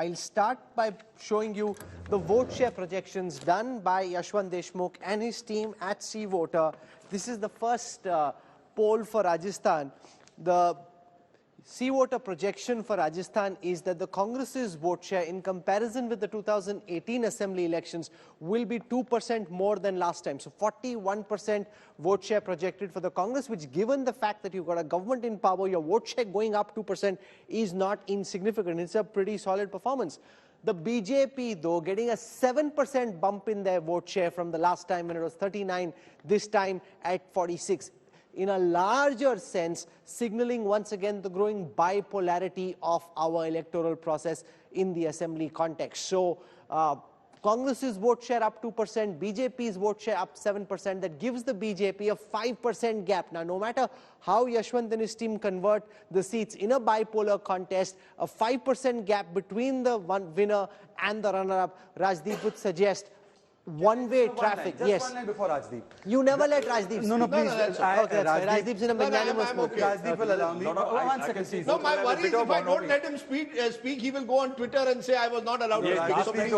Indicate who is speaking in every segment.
Speaker 1: I'll start by showing you the vote share projections done by Yashwant Deshmukh and his team at C Voter. This is the first poll for Rajasthan. The C Voter projection for Rajasthan is that the Congress's vote share in comparison with the 2018 assembly elections will be 2% more than last time. So 41% vote share projected for the Congress, which given the fact that you've got a government in power, your vote share going up 2% is not insignificant. It's a pretty solid performance. The BJP, though, getting a 7% bump in their vote share from the last time when it was 39, this time at 46. In a larger sense, signaling once again the growing bipolarity of our electoral process in the assembly context. So, Congress's vote share up 2%, BJP's vote share up 7%. That gives the BJP a 5% gap. Now, no matter how Yashwant and his team convert the seats in a bipolar contest, a 5% gap between the winner and the runner-up, Rajdeep would suggest one-way traffic.
Speaker 2: Just one line before Rajdeep.
Speaker 1: You never let Rajdeep speak.
Speaker 2: No, please.
Speaker 1: Rajdeep's in a magnanimous mood.
Speaker 2: Rajdeep will allow me. One second, please.
Speaker 3: No, my worry is if I don't let him speak, he will go on Twitter and say I was not allowed to speak.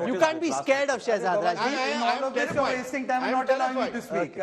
Speaker 1: You can't be scared of Shehzad, Rajdeep.
Speaker 2: I am terrified. You're wasting time and not allowing me to speak.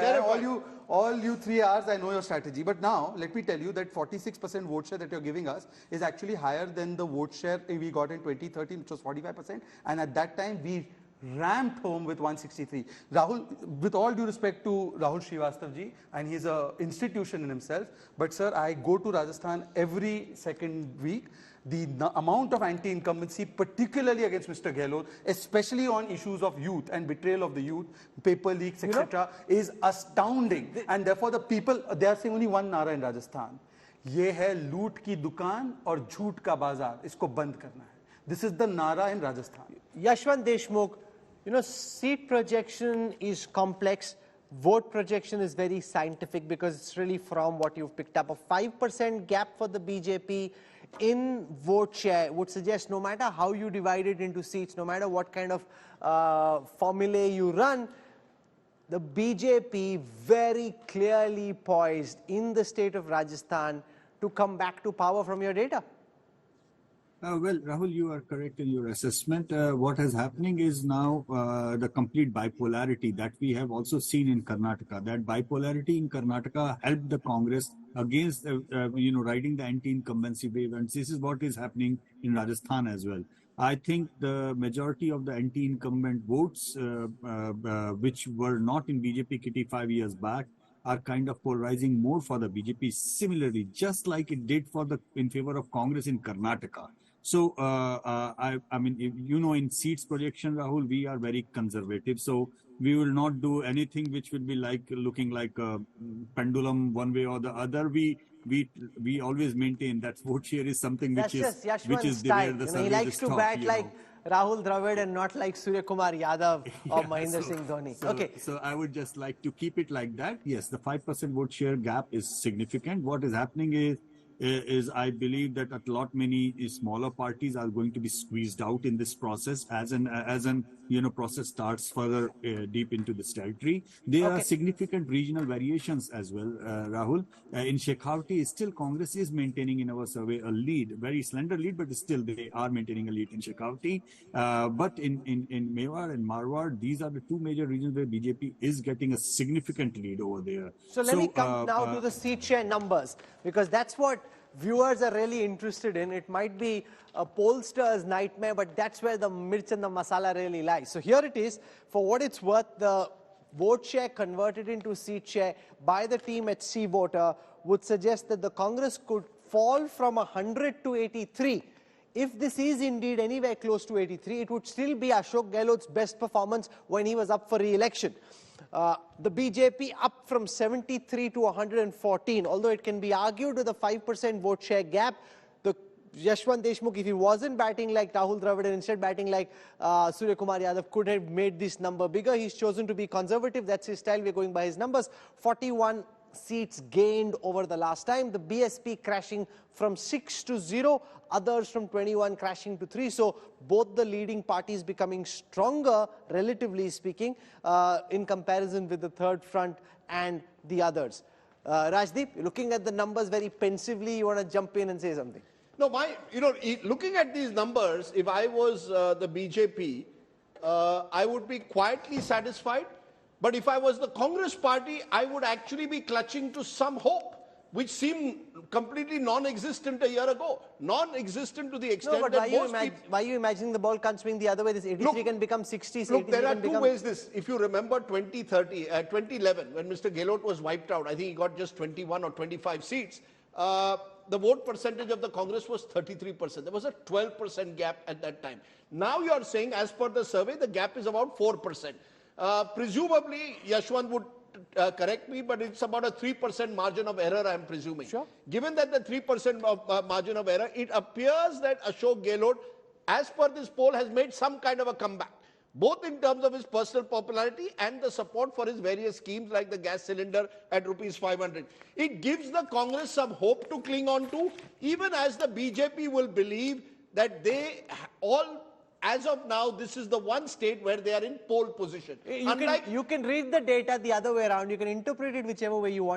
Speaker 2: All you 3 hours, I know your strategy. But now, let me tell you that 46% vote share that you're giving us is actually higher than the vote share we got in 2013, which was 45%. And at that time, we ramped home with 163. Rahul, with all due respect to Rahul Srivastava ji, and he's an institution in himself, but sir, I go to Rajasthan every second week. The amount of anti-incumbency, particularly against Mr. Gehlot, especially on issues of youth and betrayal of the youth, paper leaks, etc., is astounding. And therefore, the people, they are saying only one nara in Rajasthan. ये है लूट की दुकान और झूठ का बाजार. इसको बंद करना है. This is the nara in Rajasthan.
Speaker 1: Yashwant Deshmukh, you know, seat projection is complex. Vote projection is very scientific because it's really from what you've picked up. A 5% gap for the BJP in vote share would suggest no matter how you divide it into seats, no matter what kind of formulae you run, the BJP very clearly poised in the state of Rajasthan to come back to power from your data.
Speaker 4: Well, Rahul, you are correct in your assessment. What is happening is now the complete bipolarity that we have also seen in Karnataka. That bipolarity in Karnataka helped the Congress against, riding the anti-incumbency wave. And this is what is happening in Rajasthan as well. I think the majority of the anti-incumbent votes, which were not in BJP kitty 5 years back, are kind of polarizing more for the BJP similarly, just like it did in favor of Congress in Karnataka. So, I mean, in seats projection, Rahul, we are very conservative. So, we will not do anything which will be looking like a pendulum one way or the other. We always maintain that vote share is something which is
Speaker 1: style. He likes to bat like Rahul Dravid and not like Surya Kumar Yadav or Mahendra Singh Dhoni.
Speaker 4: So I would just like to keep it like that. Yes, the 5% vote share gap is significant. What is happening is I believe that a lot many smaller parties are going to be squeezed out in this process as an process starts further deep into this territory. There are significant regional variations as well, Rahul. In Shekhawati, still Congress is maintaining in our survey a lead, very slender lead, but still they are maintaining a lead in Shekhawati. But in Mewar and Marwar, these are the two major regions where BJP is getting a significant lead over there.
Speaker 1: So let me come now to the seat share numbers, because that's what viewers are really interested in. It might be a pollster's nightmare, but that's where the mirch and the masala really lies. So here it is. For what it's worth, the vote share converted into seat share by the team at C Voter would suggest that the Congress could fall from 100 to 83. If this is indeed anywhere close to 83, it would still be Ashok Gehlot's best performance when he was up for re-election. The BJP up from 73 to 114, although it can be argued with a 5% vote share gap. The Yashwant Deshmukh, if he wasn't batting like Rahul Dravid and instead batting like Surya Kumar Yadav, could have made this number bigger. He's chosen to be conservative. That's his style. We're going by his numbers. 41 seats gained over the last time. The BSP crashing from 6 to 0, others from 21 crashing to 3. So both the leading parties becoming stronger, relatively speaking, in comparison with the third front and the others. Rajdeep, looking at the numbers very pensively, you want to jump in and say something?
Speaker 3: No, looking at these numbers, if I was the BJP, I would be quietly satisfied. But if I was the Congress party, I would actually be clutching to some hope, which seemed completely non-existent a year ago. Non-existent to the extent
Speaker 1: No, but
Speaker 3: that
Speaker 1: why are you imagining the ball can't swing the other way? This 83 can become 60.
Speaker 3: Look, there are two ways this. If you remember 2011, when Mr. Gehlot was wiped out, I think he got just 21 or 25 seats. The vote percentage of the Congress was 33%. There was a 12% gap at that time. Now you are saying, as per the survey, the gap is about 4%. Presumably, Yashwant would correct me, but it's about a 3% margin of error, I am presuming.
Speaker 1: Sure.
Speaker 3: Given that the 3% of margin of error, it appears that Ashok Gehlot, as per this poll, has made some kind of a comeback, both in terms of his personal popularity and the support for his various schemes like the gas cylinder at ₹500. It gives the Congress some hope to cling on to, even as the BJP will believe that they all, as of now, this is the one state where they are in pole position.
Speaker 1: You can read the data the other way around. You can interpret it whichever way you want.